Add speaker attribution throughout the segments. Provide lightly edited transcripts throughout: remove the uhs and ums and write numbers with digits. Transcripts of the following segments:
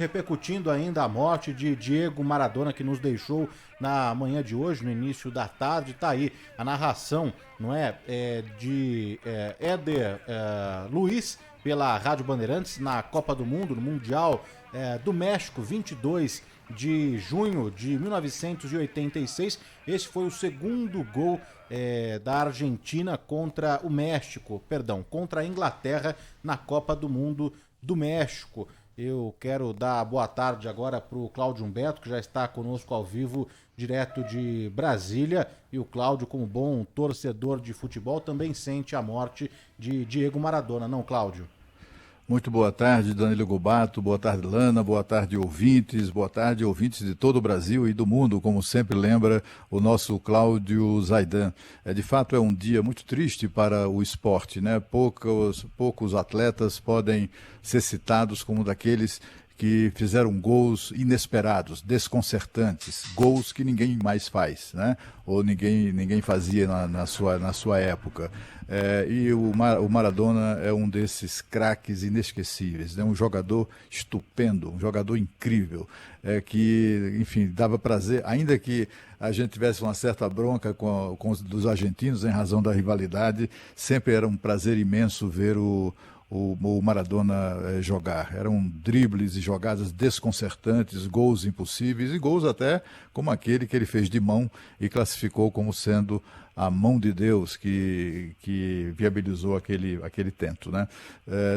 Speaker 1: Repercutindo ainda a morte de Diego Maradona, que nos deixou na manhã de hoje, no início da tarde. Tá aí a narração, não é, de Éder Luiz pela Rádio Bandeirantes na Copa do Mundo, no Mundial do México, 22 de junho de 1986. Esse foi o segundo gol da Argentina contra o México, perdão, contra a Inglaterra na Copa do Mundo do México. Eu quero dar boa tarde agora para o Cláudio Humberto, que já está conosco ao vivo, direto de Brasília. E o Cláudio, como bom torcedor de futebol, também sente a morte de Diego Maradona, não, Cláudio?
Speaker 2: Muito boa tarde, Danilo Gobato, boa tarde, Lana, boa tarde, ouvintes de todo o Brasil e do mundo, como sempre lembra o nosso Cláudio Zaidan. De fato, é um dia muito triste para o esporte, né? Poucos atletas podem ser citados como daqueles que fizeram gols inesperados, desconcertantes, gols que ninguém mais faz, né? Ou ninguém fazia na sua época. E o Maradona é um desses craques inesquecíveis, né? Um jogador estupendo, um jogador incrível, que, enfim, dava prazer, ainda que a gente tivesse uma certa bronca com dos argentinos em razão da rivalidade, sempre era um prazer imenso ver o Maradona jogar. Eram dribles e jogadas desconcertantes, gols impossíveis e gols até como aquele que ele fez de mão e classificou como sendo a mão de Deus que viabilizou aquele tento, né?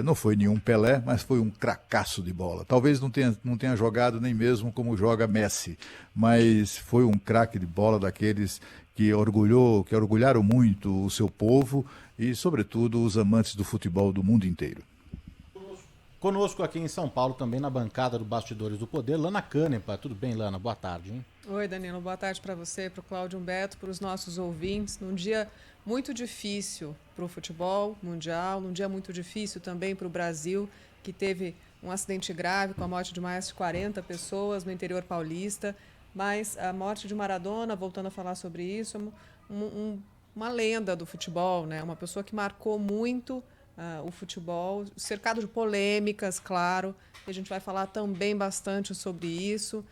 Speaker 2: Não foi nenhum Pelé, mas foi um cracaço de bola. Talvez não tenha jogado nem mesmo como joga Messi, mas foi um craque de bola daqueles que orgulharam muito o seu povo e, sobretudo, os amantes do futebol do mundo inteiro.
Speaker 1: Conosco aqui em São Paulo, também na bancada do Bastidores do Poder, Lana Canepa. Tudo bem, Lana? Boa tarde, hein?
Speaker 3: Oi, Danilo. Boa tarde para você, para o Cláudio Humberto, para os nossos ouvintes. Num dia muito difícil para o futebol mundial, num dia muito difícil também para o Brasil, que teve um acidente grave com a morte de mais de 40 pessoas no interior paulista. Mas a morte de Maradona, voltando a falar sobre isso, uma lenda do futebol, né? Uma pessoa que marcou muito o futebol, cercado de polêmicas, claro. E a gente vai falar também bastante sobre isso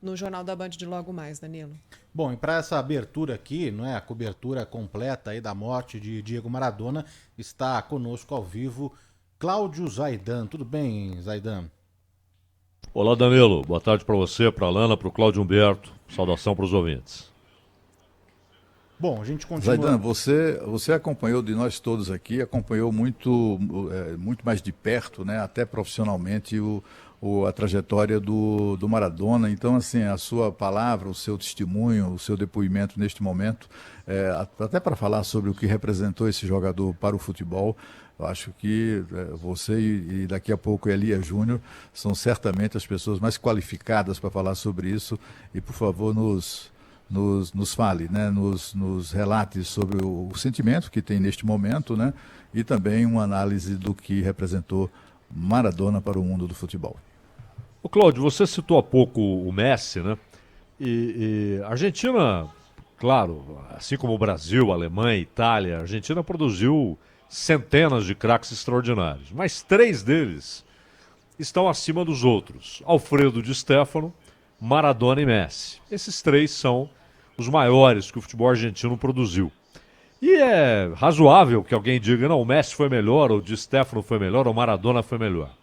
Speaker 3: no Jornal da Band de logo mais, Danilo.
Speaker 1: Bom, e para essa abertura aqui, não é, a cobertura completa aí da morte de Diego Maradona, está conosco ao vivo Cláudio Zaidan. Tudo bem, Zaidan?
Speaker 4: Olá, Danilo. Boa tarde para você, para a Lana, para o Cláudio Humberto. Saudação para os ouvintes.
Speaker 1: Bom, a gente continua...
Speaker 2: Zaidan, você acompanhou de nós todos aqui, acompanhou muito mais de perto, né, até profissionalmente, a trajetória do Maradona. Então, assim, a sua palavra, o seu testemunho, o seu depoimento neste momento, até para falar sobre o que representou esse jogador para o futebol, eu acho que você e daqui a pouco Elia Júnior são certamente as pessoas mais qualificadas para falar sobre isso. E, por favor, nos fale, né? nos relate sobre o sentimento que tem neste momento, né? E também uma análise do que representou Maradona para o mundo do futebol.
Speaker 4: Ô Cláudio, você citou há pouco o Messi, né? E a Argentina, claro, assim como o Brasil, a Alemanha, a Itália, a Argentina produziu centenas de craques extraordinários, mas 3 deles estão acima dos outros: Alfredo Di Stéfano, Maradona e Messi. Esses 3 são os maiores que o futebol argentino produziu. E é razoável que alguém diga, não, o Messi foi melhor, ou o Di Stéfano foi melhor, ou o Maradona foi melhor.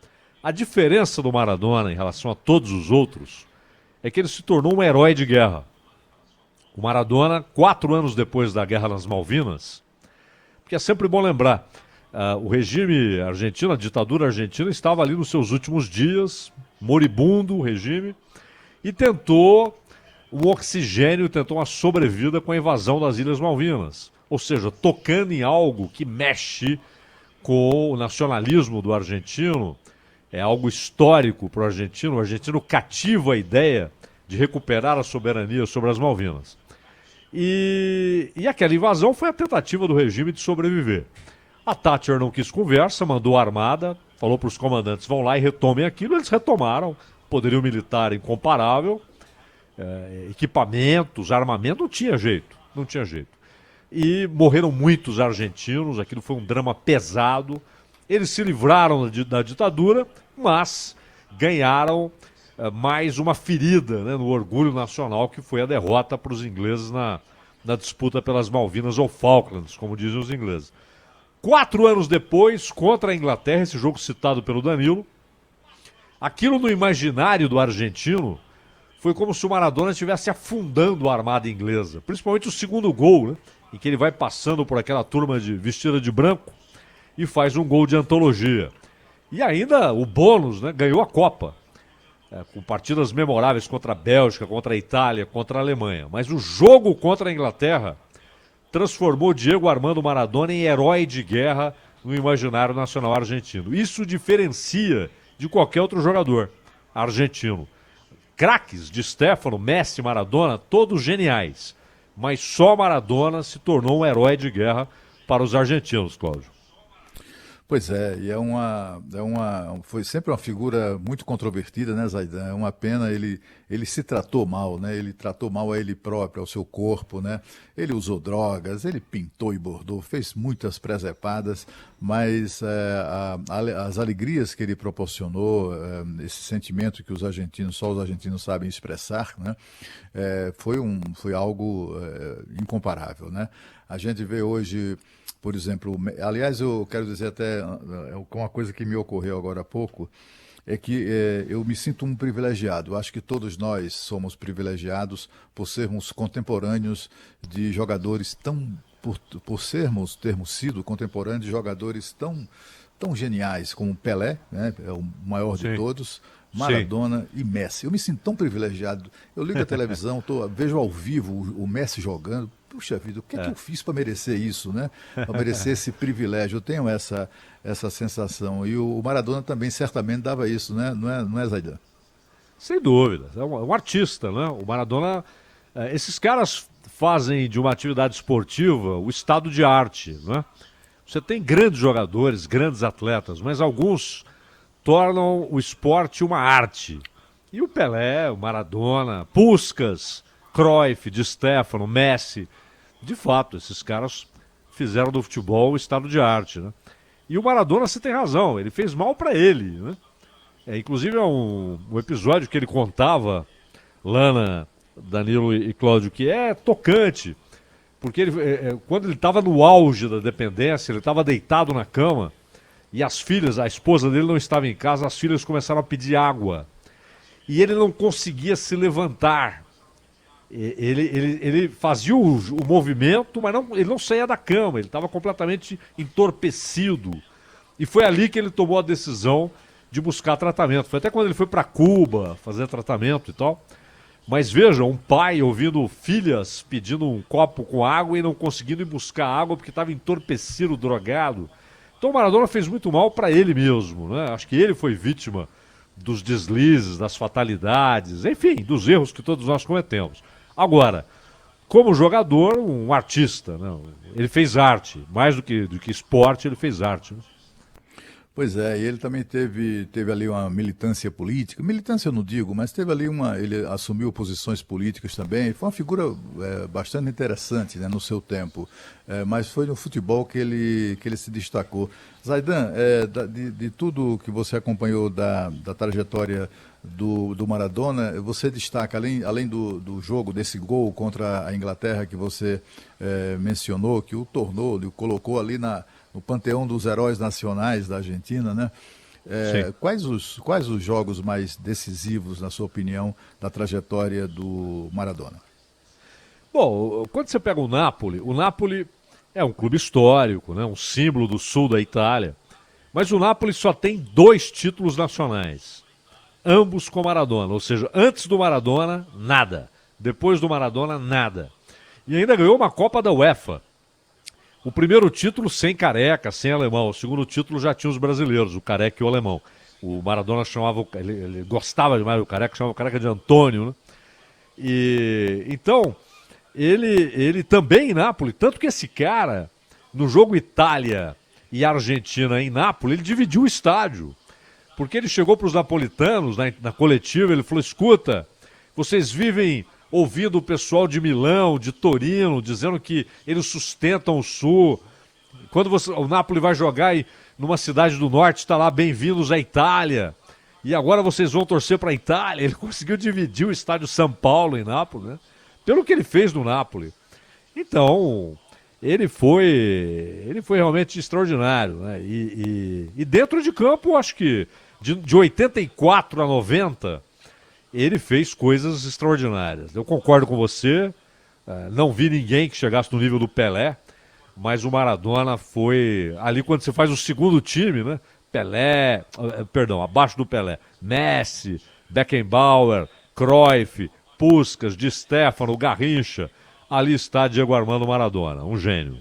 Speaker 4: A diferença do Maradona em relação a todos os outros é que ele se tornou um herói de guerra. O Maradona, 4 anos depois da Guerra nas Malvinas, porque é sempre bom lembrar, o regime argentino, a ditadura argentina, estava ali nos seus últimos dias, moribundo o regime, e tentou um oxigênio, tentou uma sobrevida com a invasão das Ilhas Malvinas. Ou seja, tocando em algo que mexe com o nacionalismo do argentino, é algo histórico para o argentino cativa a ideia de recuperar a soberania sobre as Malvinas. E aquela invasão foi a tentativa do regime de sobreviver. A Thatcher não quis conversa, mandou a armada, falou para os comandantes, vão lá e retomem aquilo. Eles retomaram, poderio militar incomparável, equipamentos, armamento, não tinha jeito. E morreram muitos argentinos, aquilo foi um drama pesado. Eles se livraram da ditadura, mas ganharam mais uma ferida, né, no orgulho nacional, que foi a derrota para os ingleses na disputa pelas Malvinas ou Falklands, como dizem os ingleses. 4 anos depois, contra a Inglaterra, esse jogo citado pelo Danilo, aquilo no imaginário do argentino foi como se o Maradona estivesse afundando a armada inglesa, principalmente o segundo gol, né, em que ele vai passando por aquela turma vestida de branco e faz um gol de antologia. E ainda o bônus, né, ganhou a Copa, com partidas memoráveis contra a Bélgica, contra a Itália, contra a Alemanha. Mas o jogo contra a Inglaterra transformou Diego Armando Maradona em herói de guerra no imaginário nacional argentino. Isso diferencia de qualquer outro jogador argentino. Craques de Stéfano, Messi, Maradona, todos geniais. Mas só Maradona se tornou um herói de guerra para os argentinos, Cláudio.
Speaker 2: Pois é, e foi sempre uma figura muito controvertida, né, Zaidan? É uma pena, ele se tratou mal, né? Ele tratou mal a ele próprio, ao seu corpo, né? Ele usou drogas, ele pintou e bordou, fez muitas presepadas, mas as alegrias que ele proporcionou, esse sentimento que só os argentinos sabem expressar, né? Foi algo incomparável, né? A gente vê hoje, por exemplo, aliás, eu quero dizer até uma coisa que me ocorreu agora há pouco, é que eu me sinto um privilegiado. Eu acho que todos nós somos privilegiados por sermos contemporâneos de jogadores termos sido contemporâneos de jogadores tão geniais como Pelé, né? É o maior de todos, Maradona e Messi. Eu me sinto tão privilegiado. Eu ligo a televisão, vejo ao vivo o Messi jogando. Puxa vida, o que é que eu fiz para merecer isso, né? Para merecer esse privilégio? Eu tenho essa sensação. E o Maradona também certamente dava isso, né? Não é, Zaidan?
Speaker 4: Sem dúvida. É um artista, né? O Maradona... esses caras fazem de uma atividade esportiva o estado de arte, né? Você tem grandes jogadores, grandes atletas, mas alguns tornam o esporte uma arte. E o Pelé, o Maradona, Puskás, Cruyff, Di Stéfano, Messi, de fato, esses caras fizeram do futebol o estado de arte, né? E o Maradona, você tem razão, ele fez mal para ele, né? Inclusive é um episódio que ele contava, Lana, Danilo e Cláudio, que é tocante, porque quando ele estava no auge da dependência, ele estava deitado na cama e as filhas, a esposa dele não estava em casa, as filhas começaram a pedir água e ele não conseguia se levantar. Ele fazia o movimento, mas ele não saía da cama, ele estava completamente entorpecido. E foi ali que ele tomou a decisão de buscar tratamento. Foi até quando ele foi para Cuba fazer tratamento e tal. Mas veja, um pai ouvindo filhas pedindo um copo com água e não conseguindo ir buscar água porque estava entorpecido, drogado. Então o Maradona fez muito mal para ele mesmo, né? Acho que ele foi vítima dos deslizes, das fatalidades, enfim, dos erros que todos nós cometemos. Agora, como jogador, um artista, né? Ele fez arte, mais do que esporte, ele fez arte, né?
Speaker 2: Pois é, e ele também teve ali uma militância política, militância eu não digo, mas teve ali ele assumiu posições políticas também, foi uma figura bastante interessante, né, no seu tempo, mas foi no futebol que ele se destacou. Zaidan, de tudo que você acompanhou da trajetória do Maradona, você destaca, além do jogo, desse gol contra a Inglaterra que você mencionou, que o colocou ali no panteão dos heróis nacionais da Argentina, né? Quais os jogos mais decisivos, na sua opinião, da trajetória do Maradona?
Speaker 4: Bom, quando você pega o Napoli é um clube histórico, né? Um símbolo do sul da Itália, mas o Napoli só tem 2 títulos nacionais, ambos com Maradona, ou seja, antes do Maradona, nada, depois do Maradona, nada. E ainda ganhou uma Copa da UEFA. O primeiro título sem Careca, sem alemão. O segundo título já tinha os brasileiros, o Careca e o alemão. O Maradona ele gostava demais do Careca, chamava o Careca de Antônio, né? E então, ele também em Nápoles, tanto que esse cara, no jogo Itália e Argentina em Nápoles, ele dividiu o estádio. Porque ele chegou para os napolitanos na coletiva, ele falou: escuta, vocês vivem ouvindo o pessoal de Milão, de Torino, dizendo que eles sustentam o Sul. Quando o Napoli vai jogar numa cidade do Norte, está lá, bem-vindos à Itália. E agora vocês vão torcer para a Itália. Ele conseguiu dividir o estádio São Paulo em Nápoles, né? Pelo que ele fez no Nápoles. Então, ele foi realmente extraordinário, né? E dentro de campo, acho que de 84 a 90, ele fez coisas extraordinárias. Eu concordo com você, não vi ninguém que chegasse no nível do Pelé, mas o Maradona foi ali quando você faz o segundo time, né? Pelé, perdão, abaixo do Pelé, Messi, Beckenbauer, Cruyff, Puskás, Di Stéfano, Garrincha, ali está Diego Armando Maradona, um gênio.